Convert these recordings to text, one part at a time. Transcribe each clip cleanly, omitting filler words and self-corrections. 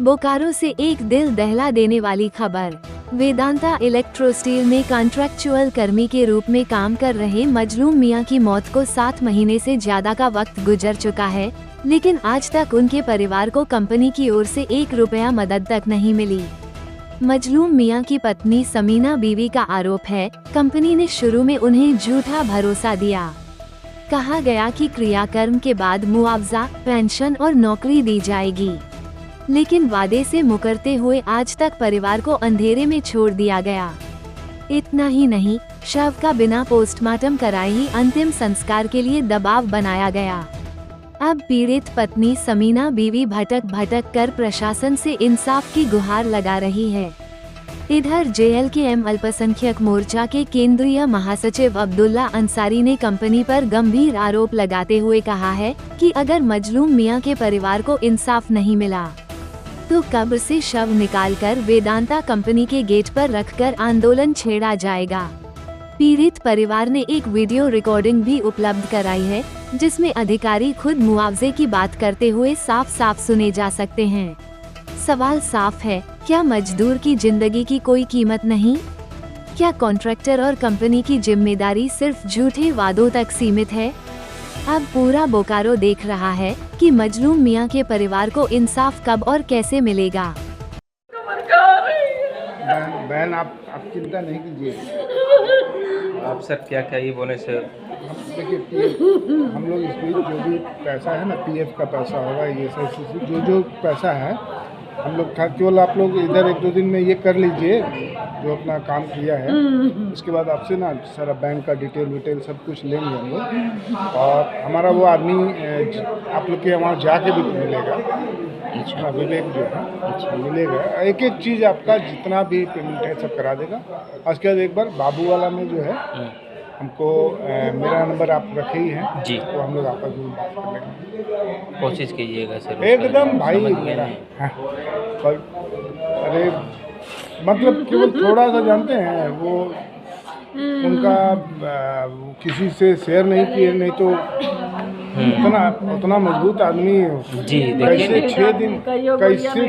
बोकारो से एक दिल दहला देने वाली खबर। वेदांता इलेक्ट्रोस्टील में कॉन्ट्रैक्चुअल कर्मी के रूप में काम कर रहे मजलूम मियां की मौत को 7 महीने से ज्यादा का वक्त गुजर चुका है, लेकिन आज तक उनके परिवार को कंपनी की ओर से 1 रुपया मदद तक नहीं मिली। मजलूम मियां की पत्नी समीना बीवी का आरोप है, कंपनी ने शुरू में उन्हें झूठा भरोसा दिया। कहा गया कि क्रियाकर्म के बाद मुआवजा, पेंशन और नौकरी दी जाएगी, लेकिन वादे से मुकरते हुए आज तक परिवार को अंधेरे में छोड़ दिया गया। इतना ही नहीं, शव का बिना पोस्टमार्टम कराए ही अंतिम संस्कार के लिए दबाव बनाया गया। अब पीड़ित पत्नी समीना बीवी भटक भटक कर प्रशासन से इंसाफ की गुहार लगा रही है। इधर JLKM अल्पसंख्यक मोर्चा के केंद्रीय महासचिव अब्दुल्ला अंसारी ने कंपनी पर गंभीर आरोप लगाते हुए कहा है कि अगर मजलूम मियां के परिवार को इंसाफ नहीं मिला तो कब्र से शव निकालकर वेदांता कंपनी के गेट पर रखकर आंदोलन छेड़ा जाएगा। पीड़ित परिवार ने एक वीडियो रिकॉर्डिंग भी उपलब्ध कराई है, जिसमें अधिकारी खुद मुआवजे की बात करते हुए साफ साफ सुने जा सकते हैं। सवाल साफ है, क्या मजदूर की जिंदगी की कोई कीमत नहीं? क्या कॉन्ट्रैक्टर और कंपनी की जिम्मेदारी सिर्फ झूठे वादों तक सीमित है? अब पूरा बोकारो देख रहा है कि मजलूम मियां के परिवार को इंसाफ कब और कैसे मिलेगा। बहन आप चिंता नहीं कीजिए। आप सर क्या क्या ये बोले सर? देखिए, हम लोग इसमें जो भी पैसा है ना, PF का पैसा होगा, ये सब जो पैसा है हम लोग केवल आप लोग इधर 1-2 दिन में ये कर लीजिए जो अपना काम किया है। उसके बाद आपसे ना सारा बैंक का डिटेल सब कुछ लेंगे हम लोग, और हमारा वो आदमी आप लोग के वहाँ जाके भी मिलेगा। अच्छा, विवेक जो है मिलेगा, एक एक चीज़ आपका जितना भी पेमेंट है सब करा देगा। उसके बाद एक बार बाबू वाला में जो है हमको मेरा नंबर आप रखे ही हैं जी, तो हम लोग आपस में बात कर लेंगे। कोशिश कीजिएगा सर एकदम भाई मेरा। हाँ, अरे मतलब केवल थोड़ा सा जानते हैं वो उनका किसी से शेयर नहीं किए, नहीं तो उतना मजबूत आदमी जी। कैसे 6 दिन कैसे?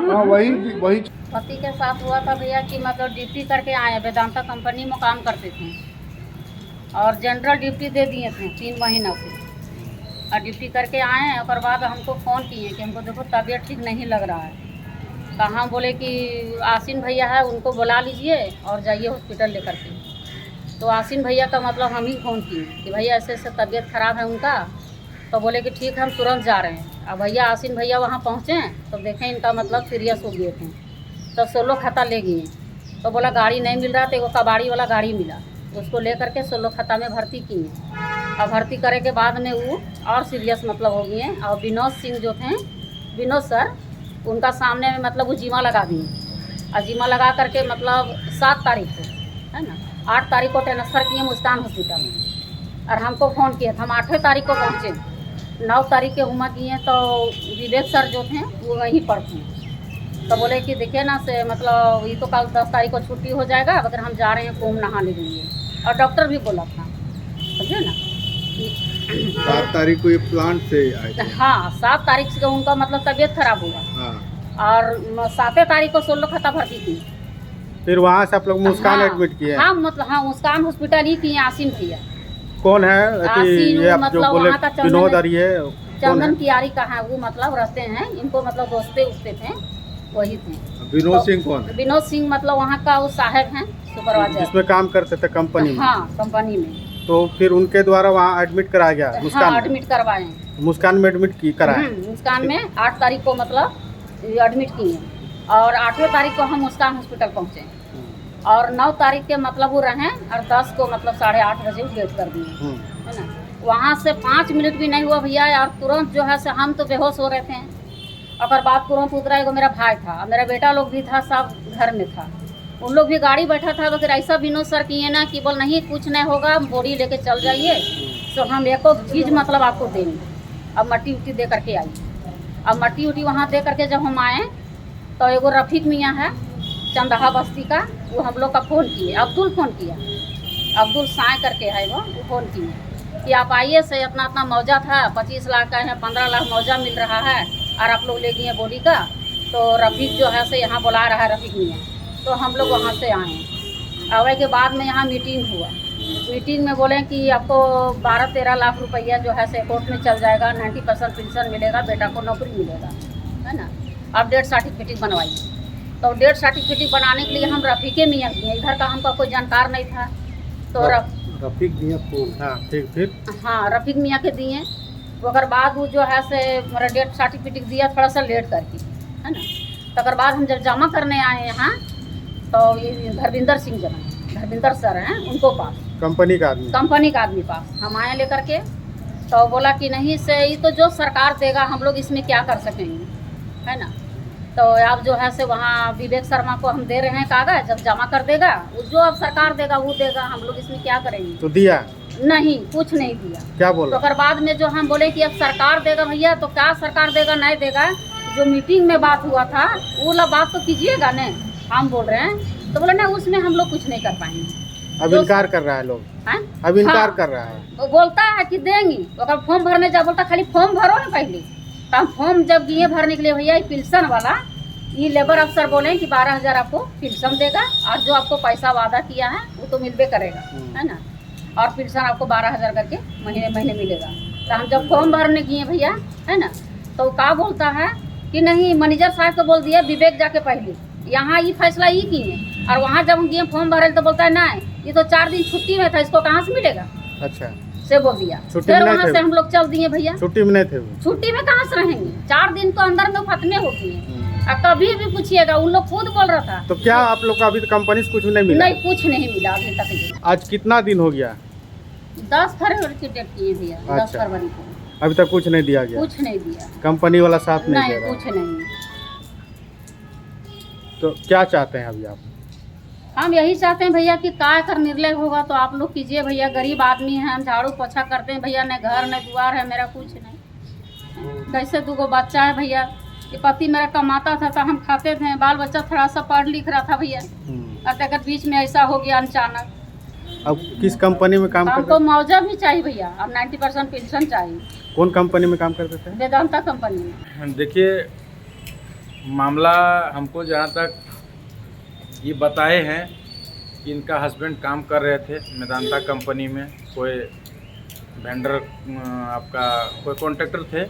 हाँ, वही पति के साथ हुआ था भैया कि मतलब ड्यूटी करके आए, वेदांता कंपनी में काम करते थे और जनरल ड्यूटी दे दिए थे 3 महीना से, और ड्यूटी करके आए। और बाद हमको फ़ोन किए कि हमको देखो तबीयत ठीक नहीं लग रहा है। कहाँ बोले कि आसिन भैया है, उनको बुला लीजिए और जाइए हॉस्पिटल लेकर के। तो आसिन भैया का मतलब हम ही फ़ोन किए कि भैया ऐसे ऐसे तबीयत ख़राब है उनका। तो बोले कि ठीक है, हम तुरंत जा रहे हैं। अब भैया आसिन भैया वहाँ पहुँचे तो देखें इनका मतलब सीरियस हो गए थे, तो 16 खाता ले गए। तो बोला गाड़ी नहीं मिल रहा, तो वो कबाड़ी वाला गाड़ी मिला, उसको ले करके 16 खाता में भर्ती किए। और भर्ती करे के बाद में वो और सीरियस मतलब हो गए। और विनोद सिंह जो थे, विनोद सर, उनका सामने में मतलब वो जीमा लगा दिए। और जीमा लगा करके मतलब 7 तारीख को है ना, 8 तारीख को ट्रांसफ़र किए मुस्कान हॉस्पिटल में, और हमको फ़ोन किए थे। हम 8 तारीख को पहुँचे, 9 तारीख के हुआ किए तो विवेक सर जो थे वो वहीं पर थे। तो बोले कि देखिए ना से मतलब ये तो कल 10 तारीख को छुट्टी हो जाएगा, अगर हम जा रहे हैं कुंभ नहाने के लिए। और डॉक्टर भी बोला था, समझे ना। 7 तारीख को ये प्लांट से आए थे। हाँ, 7 तारीख से उनका मतलब तबीयत खराब हुआ। हाँ। और 7 तारीख को 16 खाता भर्ती की। फिर वहाँ से आप लोग मुस्कान हाँ, एडमिट किए? हाँ, मतलब हाँ, मुस्कान हॉस्पिटल ही किए। आसिन भैया कौन है? ये आप मतलब जो बोले विनोद और ये चंदन कियारी का है, वो मतलब रहते हैं, इनको मतलब दोस्ते उस्ते थे, वही थे। विनोद सिंह कौन? विनोद सिंह मतलब वहाँ का वो साहब हैं, सुपरवाइजर, जिसमें काम करते थे कंपनी में। हाँ, कंपनी में। तो फिर उनके द्वारा वहाँ एडमिट कराया गया मुस्कान? हाँ, एडमिट करवाए। मुस्कान में एडमिट कराया? मुस्कान में 8 तारीख को मतलब एडमिट किए, और 8वें तारीख को हम मुस्कान हॉस्पिटल पहुँचे, और 9 तारीख के मतलब वो रहें, और 10 को मतलब 8:30 बजे गेट कर दिए, है ना। वहाँ से 5 मिनट भी नहीं हुआ भैया, और तुरंत जो है से हम तो बेहोश हो रहे थे। और बाद तुरंत उतरा, एगो मेरा भाई था, मेरा बेटा लोग भी था, सब घर में था, उन लोग भी गाड़ी बैठा था। तो फिर ऐसा विनोद सर किए ना कि बोल नहीं कुछ नहीं होगा, बोरी लेके चल जाइए, तो हम एक चीज़ मतलब आपको देंगे। अब मट्टी उट्टी दे करके आई। अब मट्टी उट्टी वहाँ दे करके जब हम आए तो एगो रफीक मियाँ है चंदहा बस्ती का, वो हम लोग का फ़ोन किए, अब्दुल फ़ोन किया, अब्दुल साय करके है वो फ़ोन किए कि आप आइए से इतना इतना मौजा था, 25 लाख का है, 15 लाख मौजा मिल रहा है, और आप लोग ले गए बॉडी का, तो रफ़ीक जो है से यहाँ बुला रहा है रफ़ीक मियाँ, तो हम लोग वहाँ से आए। आने के बाद में यहाँ मीटिंग हुआ। मीटिंग में बोले कि आपको 12-13 लाख रुपया जो है से कोर्ट में चल जाएगा, 90% पेंशन मिलेगा, बेटा को नौकरी मिलेगा, है ना। अब डेथ सर्टिफिकेट बनवाइए। तो डेथ सर्टिफिकेट बनाने के लिए हम रफ़ीके मियाँ दिए, इधर का हमका कोई जानकार नहीं था। तो रफ़ीक मियाँ कौन? हाँ ठीक, फिर हाँ रफ़ीक मियाँ के दिए। ओकर बाद वो जो है से मेरा डेथ सर्टिफिकेट दिया थोड़ा सा लेट करके, है ना। तकर बाद हम जब जमा करने आए यहाँ, तो ये धर्मिंदर सिंह जमा, धर्मिंदर सर हैं, उनको पास, कंपनी का आदमी पास हम आए लेकर के। तो बोला कि नहीं से ये तो जो सरकार देगा, हम लोग इसमें क्या कर सकेंगे, है ना। तो आप जो है से वहाँ विवेक शर्मा को हम दे रहे हैं कागज, जब जमा कर देगा वो जो अब सरकार देगा वो देगा, हम लोग इसमें क्या करेंगे। तो दिया नहीं, कुछ नहीं दिया। क्या बोला? तो बाद में जो हम बोले कि अब सरकार देगा भैया, तो क्या सरकार देगा नहीं देगा, जो मीटिंग में बात हुआ था वो वाला बात तो कीजिएगा न, हम बोल रहे हैं। तो बोले ना उसमें हम लोग कुछ नहीं कर पाएंगे। अब इनकार कर रहा है लोग, अब इनकार कर रहा है। वो बोलता है कि देंगी, अगर फॉर्म भरने जा बोलता खाली फॉर्म भरो ना पहले। तो हम फॉर्म जब दिए भरने के लिए, भैया पेंशन वाला ये लेबर अफसर बोले कि 12,000 आपको पेंशन देगा, और जो आपको पैसा वादा किया है वो तो मिलबे करेगा, है ना। और पेंशन आपको 12,000 करके महीने महीने मिलेगा। तो हम जब फॉर्म भरने किए भैया, है ना, तो क्या बोलता है कि नहीं, मैनेजर साहब को बोल दिया विवेक जाके पहले, यहाँ ये फैसला ये किए। और वहाँ जब हम गए फॉर्म भरे तो बोलता है नहीं, ये तो 4 दिन छुट्टी में था, इसको कहाँ से मिलेगा। अच्छा से बोल दिया। फिर वहाँ से हम लोग चल दिए भैया। छुट्टी में नहीं थे, छुट्टी में कहाँ से रहेंगे, 4 दिन तो अंदर में खत्मे होती है। अब कभी भी पूछिएगा, उन लोग खुद बोल रहा था। तो क्या आप लोग को अभी तो कंपनी से कुछ नहीं मिला? नहीं, कुछ नहीं मिला अभी तक। आज कितना दिन हो गया? 10 फरवरी की डेट किए भैया। 10 फरवरी को अभी तक कुछ नहीं दिया गया? कुछ नहीं दिया, कंपनी वाला साथ नहीं दे रहा? कुछ नहीं। तो क्या चाहते हैं अभी आप? हम यही चाहते हैं भैया कि काय कर निर्णय होगा तो आप लोग कीजिए भैया। गरीब आदमी हैं, हम झाड़ू पोछा करते हैं भैया, न घर न द्वार है, मेरा कुछ नहीं। कैसे 2 बच्चा है भैया, ये पति मेरा कमाता था तो हम खाते थे, बाल बच्चा थोड़ा सा पढ़ लिख रहा था भैया, और अगर बीच में ऐसा हो गया अचानक। अब किस कंपनी में काम करते? हमको मुआवजा भी चाहिए भैया, अब 90% पेंशन चाहिए। कौन कंपनी में काम करते थे? वेदांता कंपनी में। देखिए, मामला हमको जहाँ तक ये बताए हैं कि इनका हस्बैंड काम कर रहे थे वेदांता कंपनी में, कोई वेंडर आपका कोई कॉन्ट्रैक्टर थे।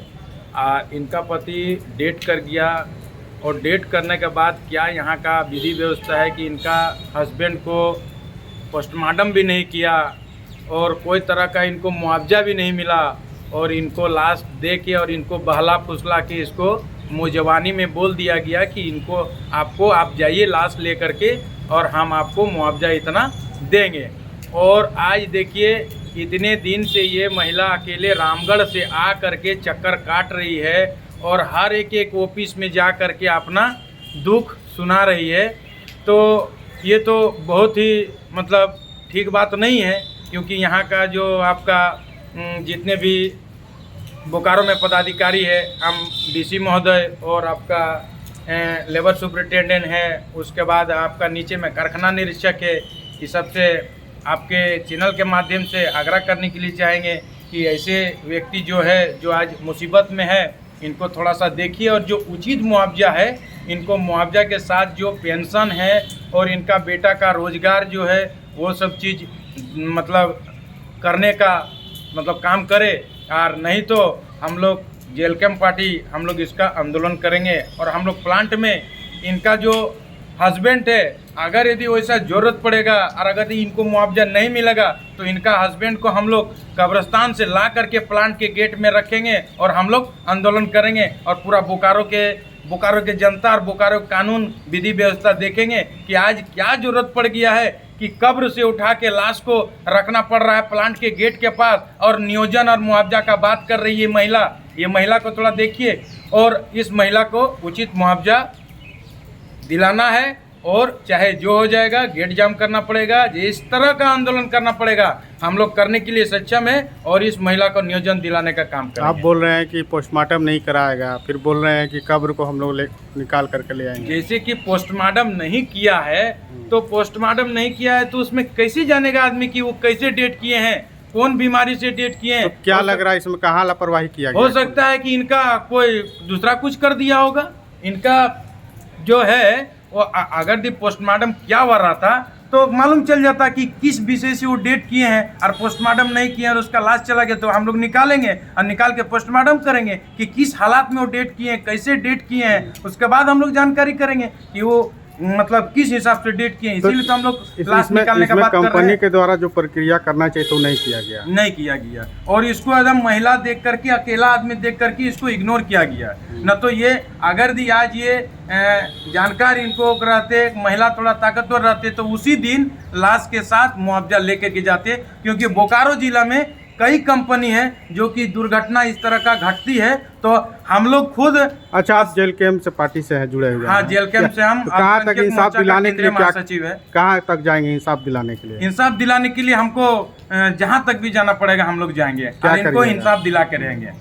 इनका पति डेट कर गया, और डेट करने के बाद क्या यहाँ का विधि व्यवस्था है कि इनका हस्बैंड को पोस्टमार्टम भी नहीं किया, और कोई तरह का इनको मुआवजा भी नहीं मिला, और इनको लाश दे के और इनको बहला फुसला के इसको मुजवानी में बोल दिया गया कि इनको आप जाइए लाश ले करके और हम आपको मुआवजा इतना देंगे। और आज देखिए, इतने दिन से ये महिला अकेले रामगढ़ से आ करके चक्कर काट रही है, और हर एक ऑफिस में जा करके अपना दुख सुना रही है। तो ये तो बहुत ही मतलब ठीक बात नहीं है, क्योंकि यहाँ का जो आपका जितने भी बोकारो में पदाधिकारी है, हम डीसी महोदय और आपका लेबर सुपरिटेंडेंट है, उसके बाद आपका नीचे में कारखाना निरीक्षक है, इस सबसे आपके चैनल के माध्यम से आग्रह करने के लिए चाहेंगे कि ऐसे व्यक्ति जो है, जो आज मुसीबत में है, इनको थोड़ा सा देखिए, और जो उचित मुआवजा है, इनको मुआवजा के साथ जो पेंशन है और इनका बेटा का रोज़गार जो है वो सब चीज़ मतलब करने का मतलब काम करे। और नहीं तो हम लोग जेल कैंप पार्टी हम लोग इसका आंदोलन करेंगे। और हम लोग प्लांट में इनका जो हस्बैंड है, अगर यदि वैसा ज़रूरत पड़ेगा और अगर इनको मुआवजा नहीं मिलेगा तो इनका हस्बैंड को हम लोग कब्रिस्तान से ला करके प्लांट के गेट में रखेंगे और हम लोग आंदोलन करेंगे। और पूरा बोकारो के जनता और बोकारो कानून विधि व्यवस्था देखेंगे कि आज क्या ज़रूरत पड़ गया है कि कब्र से उठा के लाश को रखना पड़ रहा है प्लांट के गेट के पास, और नियोजन और मुआवजा का बात कर रही है महिला। ये महिला को थोड़ा देखिए, और इस महिला को उचित मुआवजा दिलाना है, और चाहे जो हो जाएगा, गेट जाम करना पड़ेगा, इस तरह का आंदोलन करना पड़ेगा, हम लोग करने के लिए सक्षम है, और इस महिला को नियोजन दिलाने का काम करेंगे। आप बोल रहे हैं कि पोस्टमार्टम नहीं कराएगा, फिर बोल रहे हैं कि कब्र को हम लोग निकाल करके ले आएंगे। जैसे कि पोस्टमार्टम नहीं किया है, तो पोस्टमार्टम नहीं किया है तो उसमें कैसे जानेगा आदमी कि वो कैसे डेट किए हैं, कौन बीमारी से डेट किए हैं। तो क्या लग रहा है इसमें कहाँ लापरवाही किया गया? हो सकता है कि इनका कोई दूसरा कुछ कर दिया होगा, इनका जो है वो अगर दी पोस्टमार्टम क्या हो रहा था तो मालूम चल जाता कि किस विषय से वो डेट किए हैं, और पोस्टमार्टम नहीं किए और उसका लाश चला गया तो हम लोग निकालेंगे और निकाल के पोस्टमार्टम करेंगे कि किस हालात में वो डेट किए हैं, कैसे डेट किए हैं, उसके बाद हम लोग जानकारी करेंगे कि वो मतलब किस हिसाब से डेट किए हैं। इसीलिए तो हम लोग लाश निकालने का बात कर रहे कंपनी हैं। के द्वारा जो प्रक्रिया करना चाहिए तो नहीं किया गया। नहीं किया गया और इसको एकदम महिला देख करके, अकेला आदमी देख करके इसको इग्नोर किया गया। न तो ये अगर दी आज ये जानकार इनको रहते, महिला थोड़ा ताकतवर रहते तो उसी दिन लाश के साथ मुआवजा लेकर के जाते, क्योंकि बोकारो जिला में कई कंपनी है जो कि दुर्घटना इस तरह का घटती है। तो हम लोग खुद अच्छा, आप जेल कैंप से पार्टी से हैं, जुड़े हुए हाँ हैं? जेल कैंप से हम तो कहाँ तक इंसाफ दिलाने के लिए क्या सचिव है, कहाँ तक जाएंगे इंसाफ दिलाने के लिए? इंसाफ दिलाने के लिए हमको जहाँ तक भी जाना पड़ेगा हम लोग जाएंगे और इनको करिएगा? इंसाफ दिला के रहेंगे।